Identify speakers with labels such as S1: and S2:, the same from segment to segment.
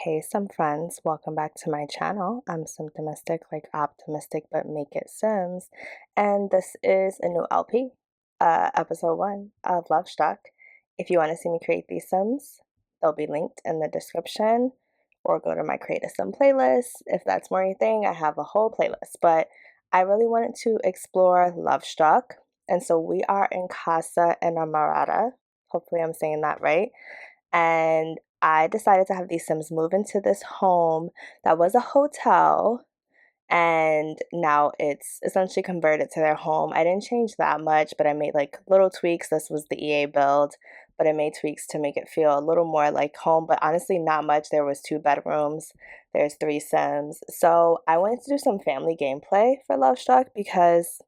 S1: Hey, some friends, welcome back to my channel. I'm Symptomistic, like optimistic, but make it Sims. And this is a new LP, episode 1 of Lovestruck. If you want to see me create these Sims, they'll be linked in the description, or go to my Create a Sim playlist. If that's more your thing, I have a whole playlist. But I really wanted to explore Lovestruck. And so we are in Casa Enamorada. Hopefully, I'm saying that right. And I decided to have these Sims move into this home that was a hotel, and now it's essentially converted to their home. I didn't change that much, but I made like little tweaks. This was the EA build, but I made tweaks to make it feel a little more like home, but honestly not much. There was 2 bedrooms, there's 3 Sims. So I wanted to do some family gameplay for Lovestruck because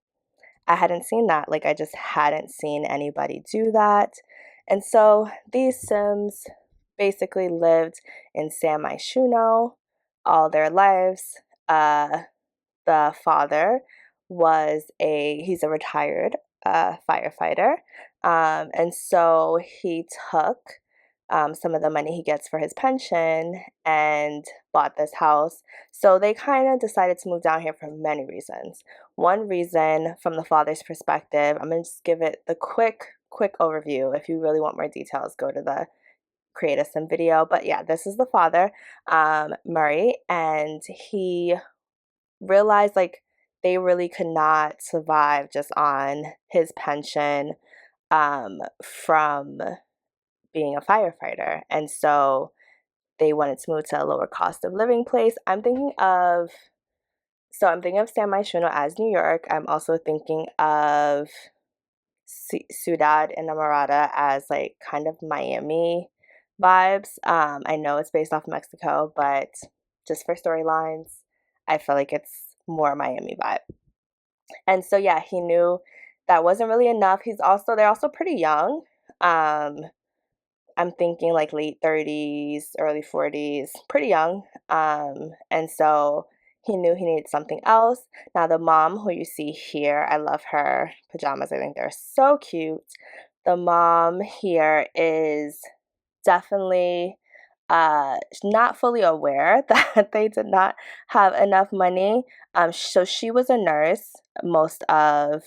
S1: I hadn't seen that. Like, I just hadn't seen anybody do that. And so these Sims basically lived in San Moschino all their lives. The father he's a retired firefighter. And so he took some of the money he gets for his pension and bought this house. So they kind of decided to move down here for many reasons. One reason, from the father's perspective, I'm going to just give it the quick overview. If you really want more details, go to the Create a Sim video. But yeah, this is the father, Murray, and he realized like they really could not survive just on his pension from being a firefighter. And so they wanted to move to a lower cost of living place. I'm thinking of San Myshuno as New York. I'm also thinking of Ciudad Enamorada as like kind of Miami vibes. I know it's based off Mexico, but just for storylines, I feel like it's more Miami vibe. And so yeah, he knew that wasn't really enough. They're also pretty young. Um, I'm thinking like late 30s, early 40s, pretty young. And so he knew he needed something else. Now, the mom who you see here, I love her pajamas. I think they're so cute. The mom here is definitely not fully aware that they did not have enough money. So she was a nurse most of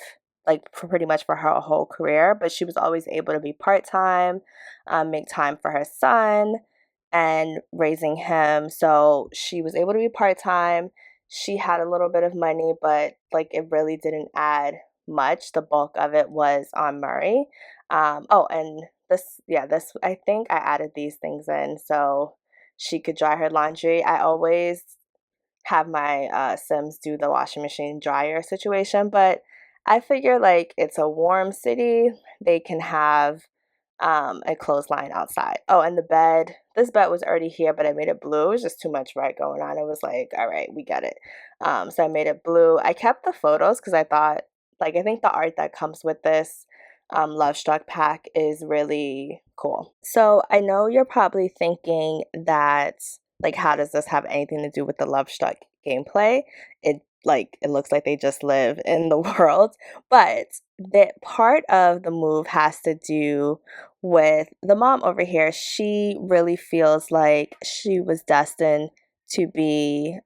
S1: for pretty much for her whole career, but she was always able to be part-time, make time for her son and raising him. So she was able to be part-time. She had a little bit of money, but like it really didn't add much. The bulk of it was on Murray. Oh, and this I think I added these things in so she could dry her laundry. I always have my Sims do the washing machine dryer situation, but I figure like it's a warm city, they can have a clothesline outside. Oh, and the bed. This bed was already here, but I made it blue. It was just too much red going on. It was like, all right, we get it. So I made it blue. I kept the photos because I thought, I think the art that comes with this Lovestruck pack is really cool. So I know you're probably thinking that, how does this have anything to do with the Lovestruck gameplay? It looks like they just live in the world, but that part of the move has to do with the mom over here. She really feels like she was destined to be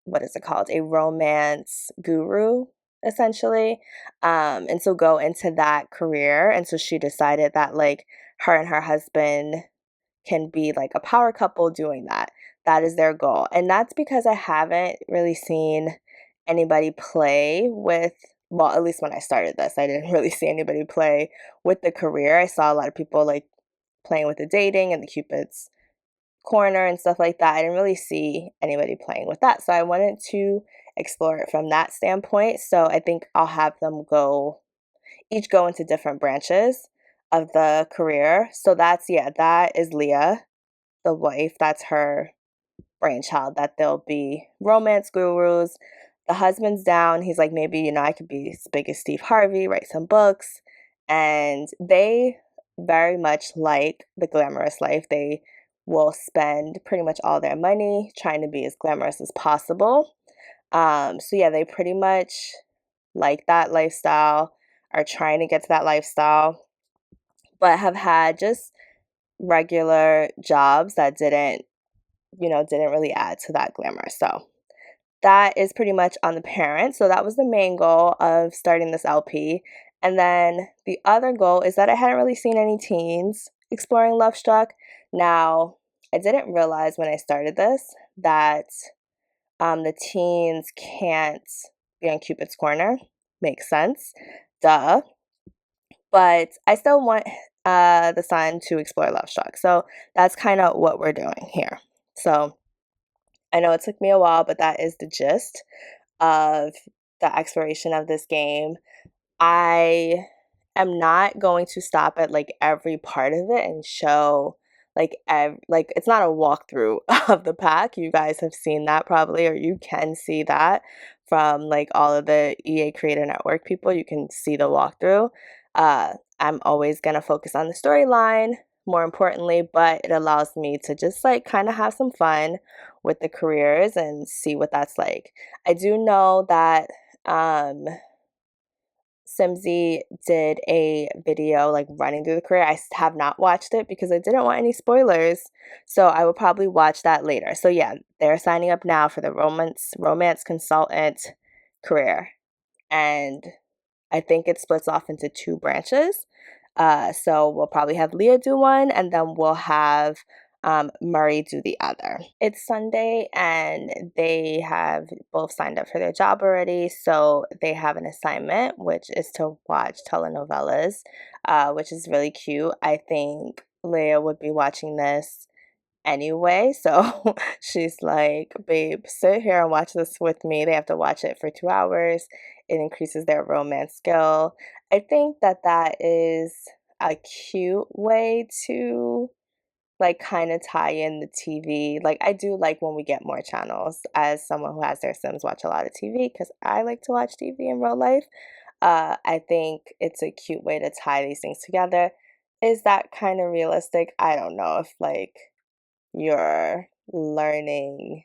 S1: what is it called? A romance guru, essentially. And so go into that career. And so she decided that her and her husband can be like a power couple doing that. That is their goal. And that's because I haven't really seen anybody play with, well, at least when I started this, I didn't really see anybody play with the career. I saw a lot of people playing with the dating and the Cupid's corner and stuff like that. I didn't really see anybody playing with that. So I wanted to explore it from that standpoint. So I think I'll have them each go into different branches of the career. So that is Leah, the wife. That's her brainchild, that they'll be romance gurus. The husband's down. He's like, maybe, I could be as big as Steve Harvey, write some books. And they very much like the glamorous life. They will spend pretty much all their money trying to be as glamorous as possible. So yeah, they pretty much like that lifestyle, are trying to get to that lifestyle, but have had just regular jobs that didn't really add to that glamour. So that is pretty much on the parent. So that was the main goal of starting this LP. And then the other goal is that I hadn't really seen any teens exploring Lovestruck. Now, I didn't realize when I started this that the teens can't be on Cupid's Corner. Makes sense. Duh. But I still want the son to explore Lovestruck. So that's kind of what we're doing here. So I know it took me a while, but that is the gist of the exploration of this game. I am not going to stop at like every part of it and show like it's not a walkthrough of the pack. You guys have seen that probably, or you can see that from like all of the EA Creator Network people. You can see the walkthrough. I'm always gonna focus on the storyline more importantly, but it allows me to just like kind of have some fun with the careers and see what that's like. I do know that Simsy did a video like running through the career. I have not watched it because I didn't want any spoilers. So I will probably watch that later. So yeah, they're signing up now for the romance consultant career. And I think it splits off into two branches. So we'll probably have Leah do one, and then we'll have Murray do the other. It's Sunday, and they have both signed up for their job already. So they have an assignment, which is to watch telenovelas, which is really cute. I think Leah would be watching this anyway. So she's like, babe, sit here and watch this with me. They have to watch it for 2 hours. It increases their romance skill. I think that that is a cute way to like kind of tie in the TV. Like I do like when we get more channels as someone who has their Sims watch a lot of TV because I like to watch TV in real life. I think it's a cute way to tie these things together. Is that kind of realistic? I don't know if like you're learning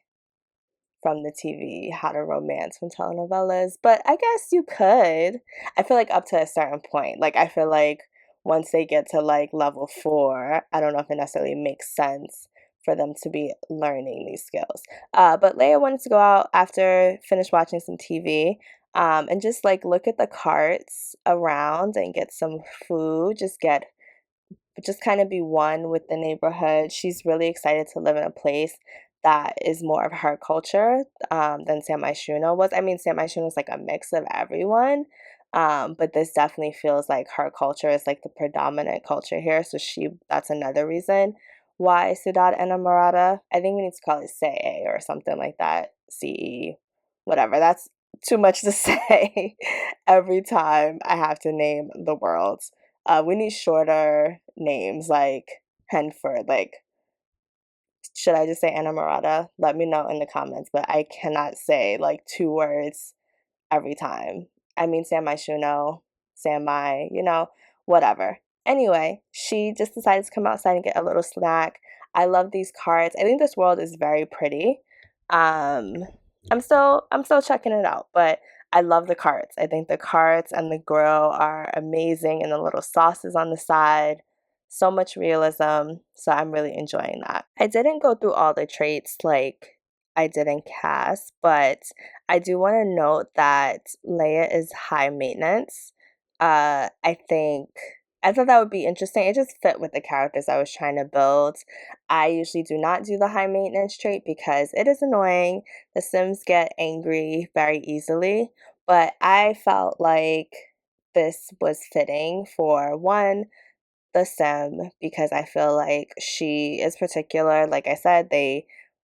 S1: from the TV how to romance from telenovelas, but I guess you could. I feel like up to a certain point. Like I feel like once they get to like level 4, I don't know if it necessarily makes sense for them to be learning these skills. But Leia wanted to go out after finish watching some TV. And just like look at the carts around and get some food, just kind of be one with the neighborhood. She's really excited to live in a place that is more of her culture than San Myshuno was. I mean, San Myshuno is like a mix of everyone, but this definitely feels like her culture is like the predominant culture here. So that's another reason why Ciudad Enamorada. I think we need to call it CE or something like that. CE, whatever. That's too much to say every time I have to name the world. We need shorter names like Henford. Like, should I just say Enamorada? Let me know in the comments. But I cannot say like 2 words every time. I mean, San Myshuno, San Mai, whatever. Anyway, she just decided to come outside and get a little snack. I love these cards. I think this world is very pretty. Um, I'm still checking it out, but I love the cards. I think the cards and the grill are amazing, and the little sauces on the side. So much realism. So I'm really enjoying that. I didn't go through all the traits like I did in Cass, but I do want to note that Leia is high maintenance. I thought that would be interesting. It just fit with the characters I was trying to build. I usually do not do the high maintenance trait because it is annoying. The Sims get angry very easily, but I felt like this was fitting for one, the Sim, because I feel like she is particular. Like I said, they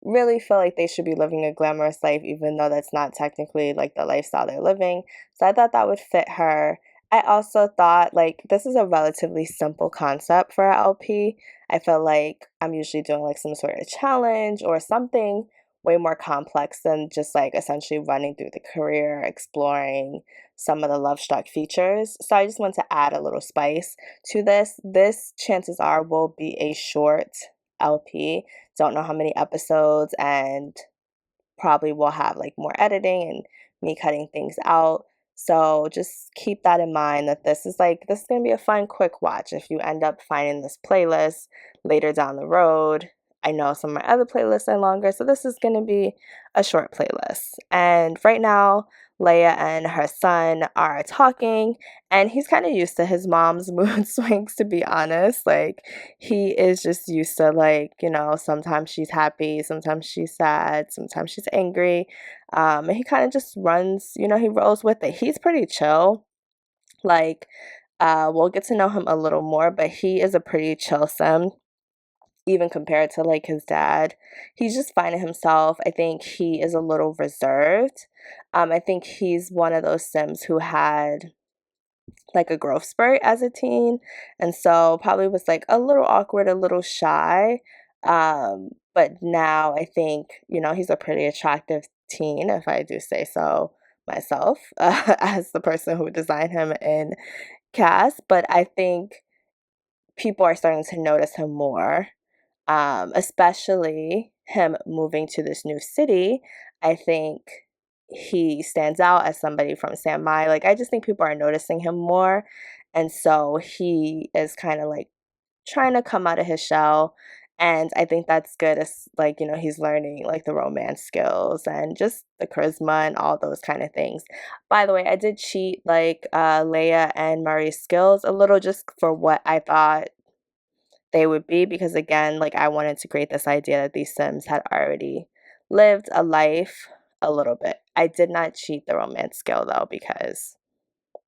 S1: really feel like they should be living a glamorous life, even though that's not technically like the lifestyle they're living. So I thought that would fit her. I also thought like this is a relatively simple concept for a LP. I feel like I'm usually doing like some sort of challenge or something way more complex than just like essentially running through the career, exploring some of the Lovestruck features. So I just want to add a little spice to this. This chances are will be a short LP. Don't know how many episodes, and probably will have like more editing and me cutting things out. So just keep that in mind, that this is going to be a fun quick watch if you end up finding this playlist later down the road. I know some of my other playlists are longer, so this is going to be a short playlist. And right now, Leia and her son are talking, and he's kind of used to his mom's mood swings, to be honest. Like, he is just used to, like, sometimes she's happy, sometimes she's sad, sometimes she's angry. And he kind of just runs, he rolls with it. He's pretty chill. Like, we'll get to know him a little more, but he is a pretty chill sim, even compared to like his dad. He's just finding himself. I think he is a little reserved. I think he's one of those sims who had like a growth spurt as a teen, and so probably was like a little awkward, a little shy. But now I think, he's a pretty attractive teen, if I do say so myself, as the person who designed him in cast. But I think people are starting to notice him more, especially him moving to this new city. I think he stands out as somebody from San Mai. Like, I just think people are noticing him more. And so he is kind of like trying to come out of his shell. And I think that's good. As like, he's learning like the romance skills and just the charisma and all those kind of things. By the way, I did cheat like Leia and Murray's skills a little, just for what I thought they would be, because again, like, I wanted to create this idea that these Sims had already lived a life a little bit. I did not cheat the romance skill though, because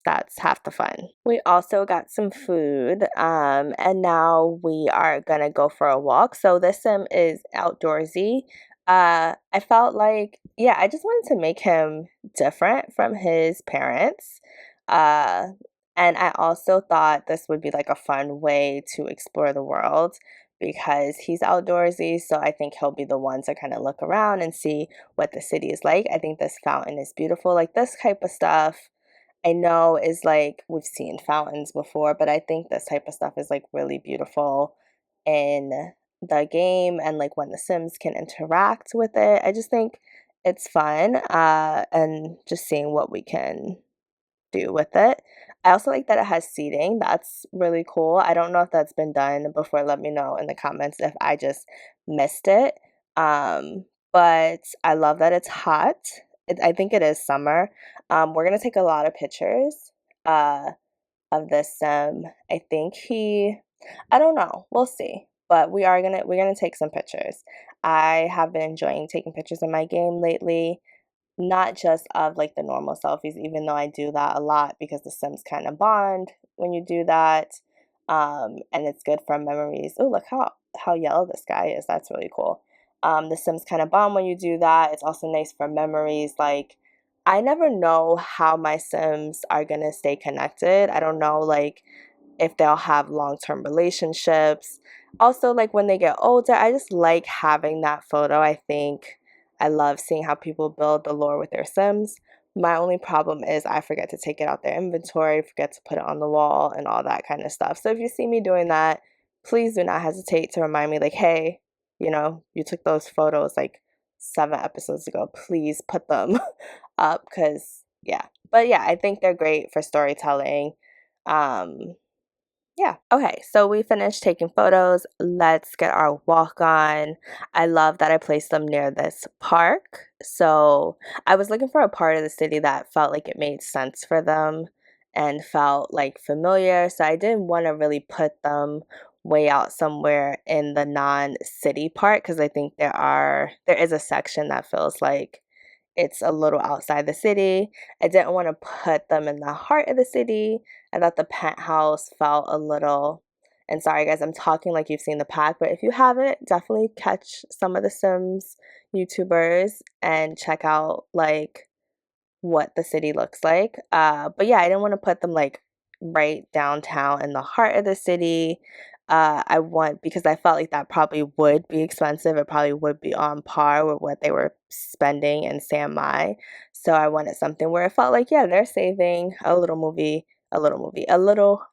S1: that's half the fun. We also got some food, and now we are gonna go for a walk. So this sim is outdoorsy. I felt like, yeah, I just wanted to make him different from his parents. Uh, and I also thought this would be like a fun way to explore the world, because he's outdoorsy. So I think he'll be the one to kind of look around and see what the city is like. I think this fountain is beautiful. Like, this type of stuff I know is like, we've seen fountains before, but I think this type of stuff is like really beautiful in the game, and like when the Sims can interact with it. I just think it's fun, and just seeing what we can do with it. I also like that it has seating. That's really cool. I don't know if that's been done before. Let me know in the comments if I just missed it. But I love that it's hot. I think it is summer. We're gonna take a lot of pictures of this. I think I don't know. We'll see. But we're gonna take some pictures. I have been enjoying taking pictures in my game lately, not just of like the normal selfies, even though I do that a lot because the Sims kind of bond when you do that. And it's good for memories. Oh, look how yellow this guy is. That's really cool. The Sims kind of bond when you do that. It's also nice for memories. Like, I never know how my Sims are gonna stay connected. I don't know, like, if they'll have long-term relationships. Also, like, when they get older, I just like having that photo. I think I love seeing how people build the lore with their Sims. My only problem is I forget to take it out their inventory, forget to put it on the wall, and all that kind of stuff. So if you see me doing that, please do not hesitate to remind me, like, hey, you took those photos like 7 episodes ago. Please put them up, because, yeah. But yeah, I think they're great for storytelling. Um, yeah. Okay, so we finished taking photos. Let's get our walk on. I love that I placed them near this park. So I was looking for a part of the city that felt like it made sense for them and felt like familiar. So I didn't want to really put them way out somewhere in the non-city part, because I think there is a section that feels like it's a little outside the city. I didn't want to put them in the heart of the city. I thought the penthouse felt a little, and sorry guys, I'm talking like you've seen the pack, but if you haven't, definitely catch some of the Sims YouTubers and check out like what the city looks like. But yeah, I didn't want to put them like right downtown in the heart of the city. Because I felt like that probably would be expensive. It probably would be on par with what they were spending in San Mai. So I wanted something where it felt like, yeah, they're saving a little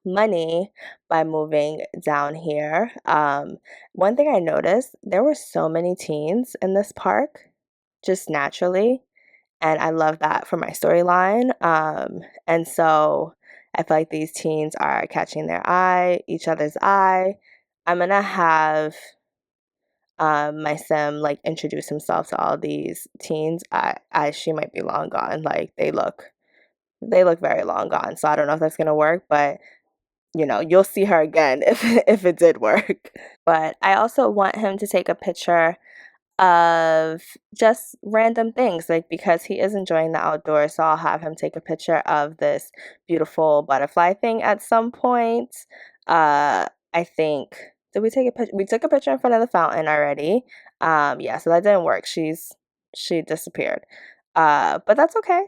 S1: money by moving down here. One thing I noticed, there were so many teens in this park, just naturally. and I love that for my storyline. And so I feel like these teens are catching each other's eye. I'm gonna have my sim like introduce himself to all these teens. She might be long gone. Like they look very long gone. So I don't know if that's gonna work, but you'll see her again if it did work. But I also want him to take a picture of just random things, like because he is enjoying the outdoors, so I'll have him take a picture of this beautiful butterfly thing at some point. I think did we take a picture? We took a picture in front of the fountain already. Yeah, so that didn't work. She disappeared. But that's okay.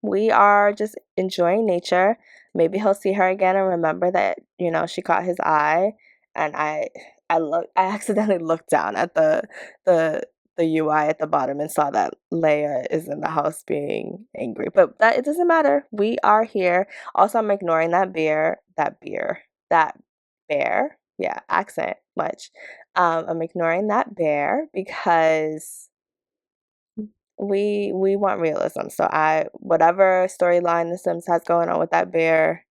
S1: We are just enjoying nature. Maybe he'll see her again and remember that, she caught his eye. And I accidentally looked down at the the UI at the bottom and saw that Leia is in the house being angry. But that it doesn't matter. We are here. Also, I'm ignoring that bear. Yeah, accent much. I'm ignoring that bear because we want realism. So whatever storyline The Sims has going on with that bear,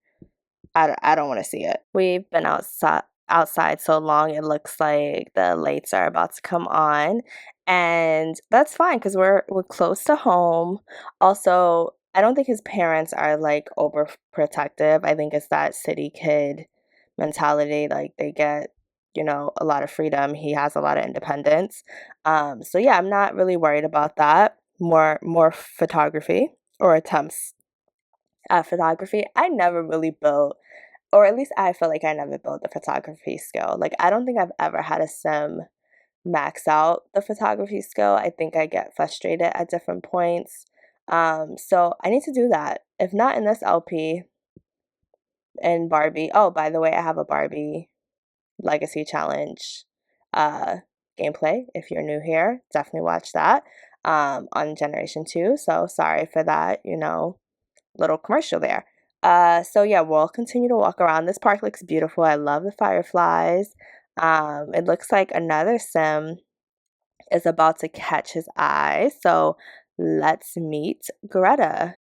S1: I don't want to see it. We've been outside so long, it looks like the lights are about to come on, and that's fine because we're close to home. Also, I don't think his parents are like overprotective. I think it's that city kid mentality. Like they get, a lot of freedom. He has a lot of independence. So yeah, I'm not really worried about that. More photography or attempts at photography. I never really built, or at least I feel like I never built the photography skill. Like I don't think I've ever had a sim max out the photography skill. I think I get frustrated at different points. So I need to do that. If not in this LP, in Barbie. Oh, by the way, I have a Barbie Legacy Challenge gameplay. If you're new here, definitely watch that on Generation 2. So sorry for that, little commercial there. So yeah, we'll continue to walk around. This park looks beautiful. I love the fireflies. It looks like another sim is about to catch his eye. So let's meet Greta.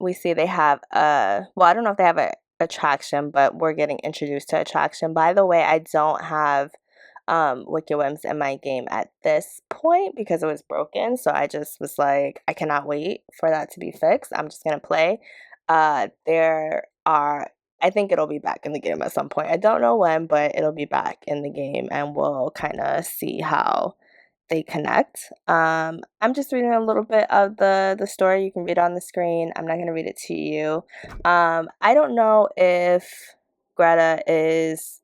S1: We see they have well, I don't know if they have a attraction, but we're getting introduced to attraction. By the way, I don't have Wicked Whims in my game at this point because it was broken. So I just was like, I cannot wait for that to be fixed. I'm just gonna play. I think it'll be back in the game at some point. I don't know when, but it'll be back in the game and we'll kind of see how they connect. I'm just reading a little bit of the story. You can read it on the screen. I'm not going to read it to you. I don't know if Greta is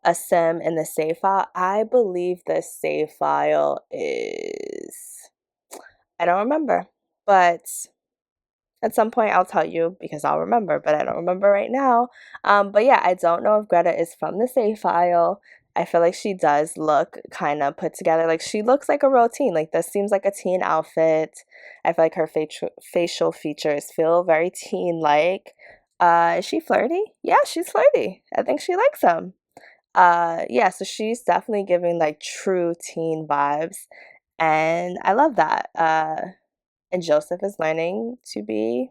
S1: a sim in the save file. I believe the save file is, I don't remember, but at some point I'll tell you because I'll remember, but I don't remember right now. But yeah, I don't know if Greta is from the save file. I feel like she does look kind of put together. Like she looks like a real teen. Like this seems like a teen outfit. I feel like her facial features feel very teen-like. Is she flirty? Yeah, she's flirty. I think she likes him. Yeah, so she's definitely giving like true teen vibes. And I love that. And Joseph is learning to be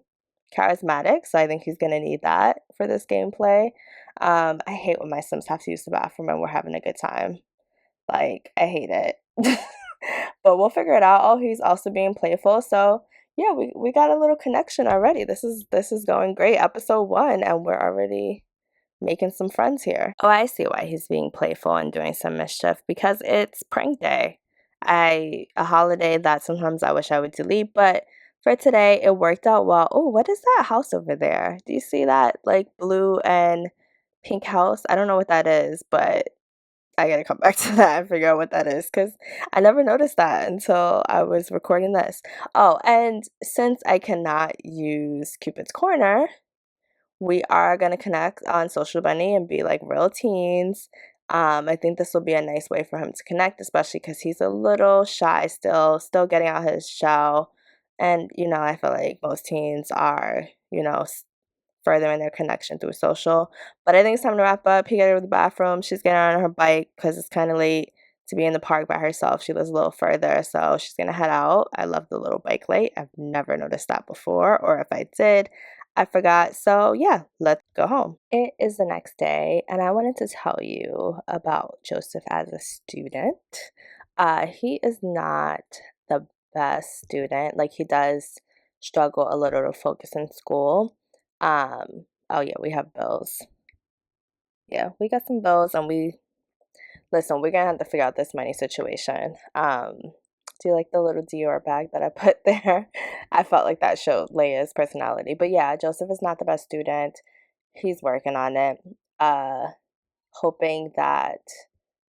S1: charismatic, so I think he's gonna need that for this gameplay. I hate when my Sims have to use the bathroom and we're having a good time. Like, I hate it. But we'll figure it out. Oh, he's also being playful. So yeah, we got a little connection already. This is going great. Episode 1, and we're already making some friends here. Oh, I see why he's being playful and doing some mischief because it's prank day. A holiday that sometimes I wish I would delete, but for today it worked out well. Oh, what is that house over there? Do you see that like blue and pink house? I don't know what that is, but I gotta come back to that and figure out what that is because I never noticed that until I was recording this. Oh, and since I cannot use Cupid's Corner, we are going to connect on Social Bunny and be like real teens. I think this will be a nice way for him to connect, especially because he's a little shy still getting out his shell. And, I feel like most teens are, furthering their connection through social. But I think it's time to wrap up. He got to the bathroom. She's getting on her bike because it's kind of late to be in the park by herself. She lives a little further, so she's gonna head out. I love the little bike light. I've never noticed that before, or if I did, I forgot. So yeah, let's go home. It is the next day, and I wanted to tell you about Joseph as a student. He is not the best student. Like, he does struggle a little to focus in school. Oh yeah, we have bills. Yeah, we got some bills, and listen, we're gonna have to figure out this money situation. Do you like the little Dior bag that I put there? I felt like that showed Leia's personality. But yeah, Joseph is not the best student. He's working on it. Uh, Hoping that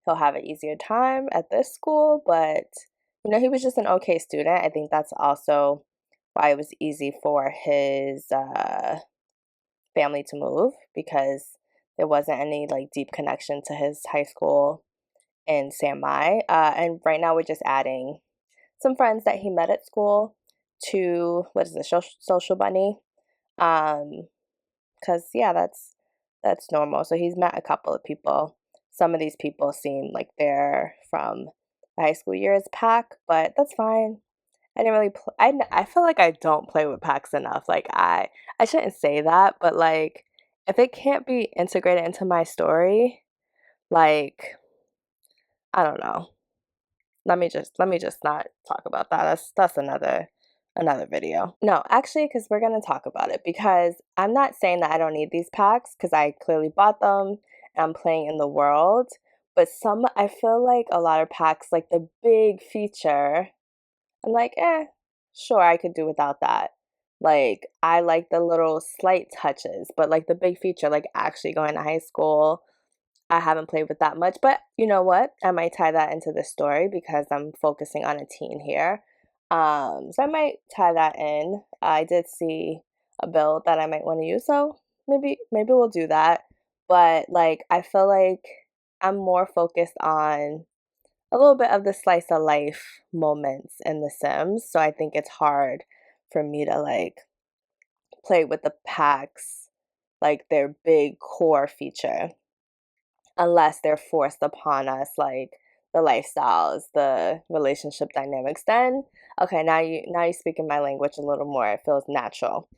S1: he'll have an easier time at this school, but he was just an okay student. I think that's also why it was easy for his family to move, because there wasn't any like deep connection to his high school in San Mai. And right now we're just adding some friends that he met at school to, what is it, social bunny. Because yeah, that's normal. So he's met a couple of people. Some of these people seem like they're from the high school years pack, but that's fine. I didn't really I feel like I don't play with packs enough. Like, I shouldn't say that, but like, if it can't be integrated into my story, like, I don't know. Let me just not talk about that. That's another video. No, actually, because we're gonna talk about it, because I'm not saying that I don't need these packs, because I clearly bought them and I'm playing in the world. But I feel like a lot of packs, like the big feature, I'm like, sure, I could do without that. Like, I like the little slight touches, but like the big feature, like actually going to high school, I haven't played with that much. But you know what? I might tie that into the story, because I'm focusing on a teen here. So I might tie that in. I did see a build that I might want to use, so maybe we'll do that. But like, I feel like I'm more focused on a little bit of the slice of life moments in The Sims. So I think it's hard for me to like play with the packs, like their big core feature, unless they're forced upon us, like the lifestyles, the relationship dynamics. Then okay, now you speaking my language a little more. It feels natural.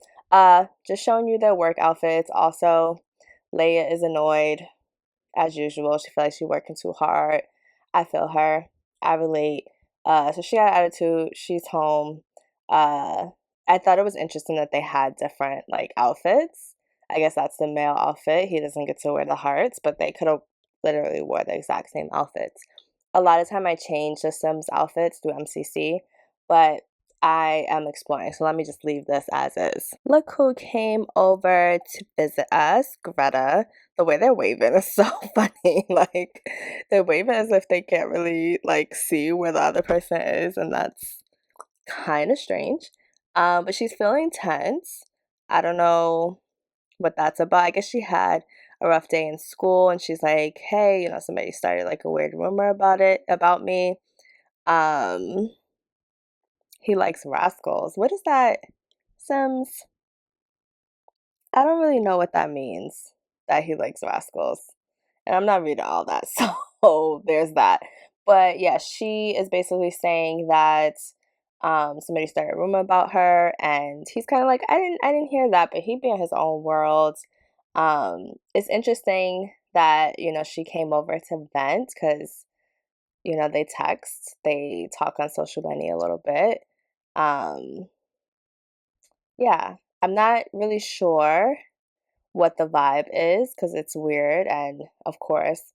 S1: Just showing you their work outfits. Also, Leia is annoyed as usual. She feels like she's working too hard. I feel her. I relate. So she got attitude. She's home. Uh, I thought it was interesting that they had different like outfits. I guess that's the male outfit. He doesn't get to wear the hearts, but they could have literally wore the exact same outfits. A lot of time I change the Sims outfits through MCC, but I am exploring. So let me just leave this as is. Look who came over to visit us, Greta. The way they're waving is so funny. Like, they're waving as if they can't really like see where the other person is, and that's kind of strange. But she's feeling tense. I don't know what that's about. I guess she had a rough day in school, and she's like, hey, somebody started like a weird rumor about me. Um, he likes rascals. What is that, Sims? I don't really know what that means, that he likes rascals. And I'm not reading all that, so there's that. But yeah, she is basically saying that somebody started a rumor about her, and he's kind of like, I didn't hear that, but he'd be in his own world. It's interesting that she came over to vent, because they text, they talk on Social Bunny a little bit. Um, yeah, I'm not really sure what the vibe is, because it's weird. And of course,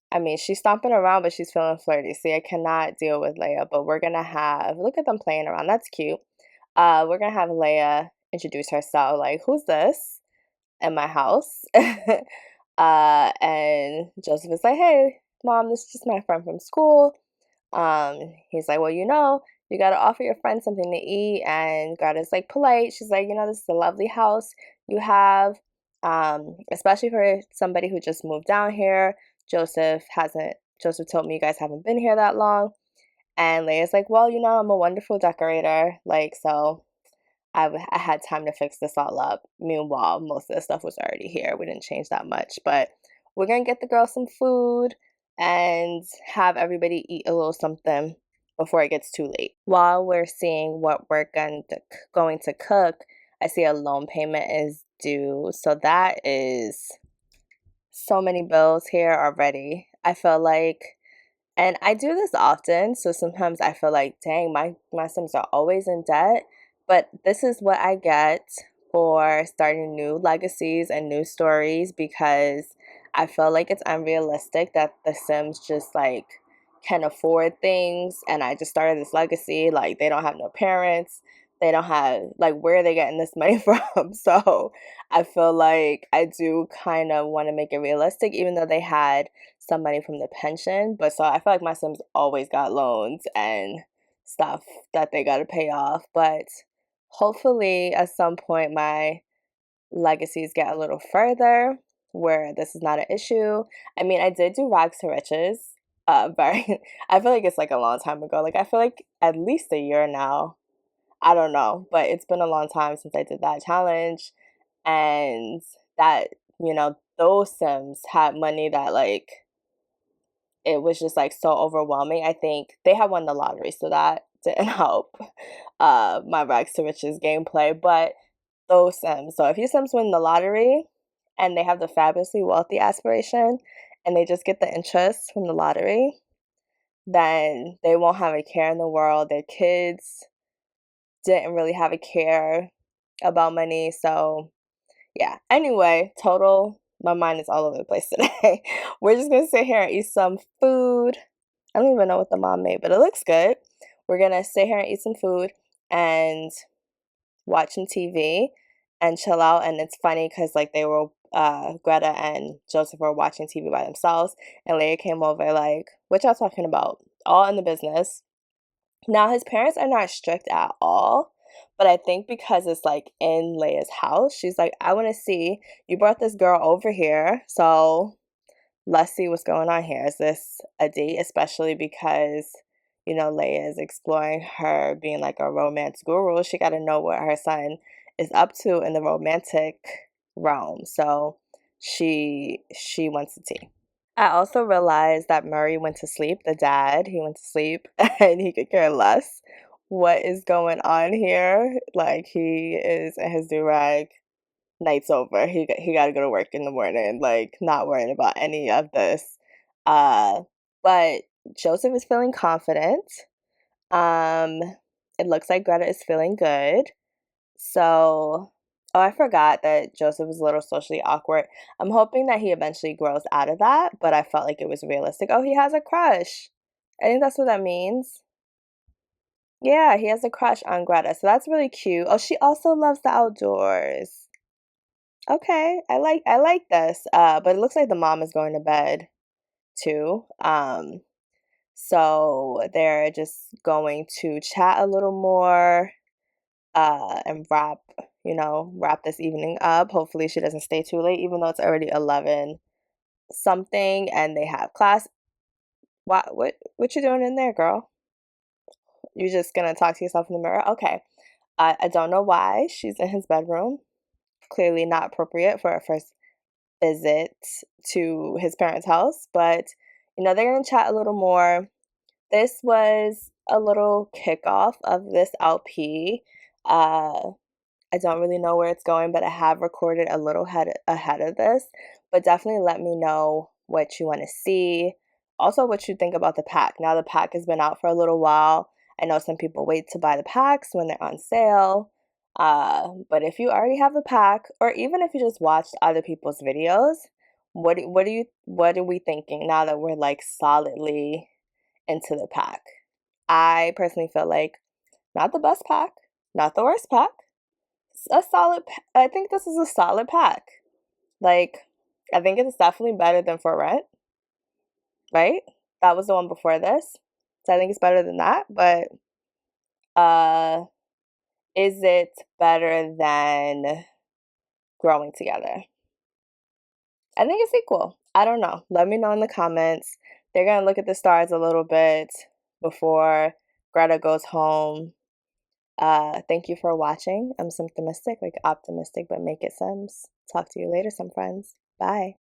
S1: I mean, she's stomping around, but she's feeling flirty. See, I cannot deal with Leia, but we're gonna look at them playing around. That's cute. We're gonna have Leia introduce herself, like, who's this in my house? And Joseph is like, hey, mom, this is just my friend from school. He's like, well, you gotta offer your friend something to eat. And Greta's like polite. She's like, this is a lovely house you have, especially for somebody who just moved down here. Joseph told me you guys haven't been here that long. And Leia's like, well, I'm a wonderful decorator. Like, so I had time to fix this all up. Meanwhile, most of the stuff was already here. We didn't change that much, but we're gonna get the girl some food. and have everybody eat a little something before it gets too late. While we're seeing what we're going to cook, I see a loan payment is due. So that is so many bills here already. I feel like, and I do this often, so sometimes I feel like, dang, my Sims are always in debt. But this is what I get for starting new legacies and new stories, because I feel like it's unrealistic that the Sims just like can afford things. And I just started this legacy, like they don't have no parents. They don't have, like, where are they getting this money from? So I feel like I do kind of want to make it realistic, even though they had some money from the pension. But so I feel like my Sims always got loans and stuff that they got to pay off. But hopefully at some point my legacies get a little further where this is not an issue. I mean, I did do rags to riches. Very, I feel like it's like a long time ago. Like I feel like at least a year now. I don't know, but it's been a long time since I did that challenge, and that, those Sims had money that, like, it was just like so overwhelming. I think they had won the lottery, so that didn't help my rags to riches gameplay. But those Sims, so if your Sims win the lottery and they have the fabulously wealthy aspiration and they just get the interest from the lottery, then they won't have a care in the world. Their kids didn't really have a care about money. So yeah. Anyway, total, my mind is all over the place today. We're just gonna sit here and eat some food. I don't even know what the mom made, but it looks good. We're gonna sit here and eat some food and watching TV and chill out. And it's funny because like they were Greta and Joseph were watching TV by themselves, and Leia came over like, what y'all talking about? All in the business. Now, his parents are not strict at all, but I think because it's like in Leia's house, she's like, I want to see, you brought this girl over here, so let's see what's going on here. Is this a date? Especially because, Leia is exploring her being like a romance guru. She got to know what her son is up to in the romantic realm. So she wants to see. I also realized that Murray went to sleep, the dad, he went to sleep and he could care less what is going on here. Like he is in his do-rag, night's over. He got to go to work in the morning, like not worrying about any of this. But Joseph is feeling confident. Um, it looks like Greta is feeling good. So, oh, I forgot that Joseph was a little socially awkward. I'm hoping that he eventually grows out of that, but I felt like it was realistic. Oh, he has a crush. I think that's what that means. Yeah, he has a crush on Greta. So that's really cute. Oh, she also loves the outdoors. Okay, I like this. But it looks like the mom is going to bed too. So they're just going to chat a little more. And wrap this evening up. Hopefully she doesn't stay too late, even though it's already 11 something and they have class. What you doing in there, girl? You just gonna talk to yourself in the mirror? Okay. I don't know why she's in his bedroom. Clearly not appropriate for a first visit to his parents' house, but they're gonna chat a little more. This was a little kickoff of this LP. I don't really know where it's going, but I have recorded a little ahead of this. But definitely let me know what you want to see. Also, what you think about the pack. Now, the pack has been out for a little while. I know some people wait to buy the packs when they're on sale. But if you already have the pack, or even if you just watched other people's videos, what are we thinking now that we're like solidly into the pack? I personally feel like not the best pack, not the worst pack, a solid. I think this is a solid pack. Like, I think it's definitely better than For Rent, right? That was the one before this, so I think it's better than that. But uh, is it better than Growing Together? I think it's equal. I don't know. Let me know in the comments. They're gonna look at the stars a little bit before Greta goes home. Thank you for watching. I'm Symptomistic, like optimistic, but make it Sims. Talk to you later, some friends. Bye.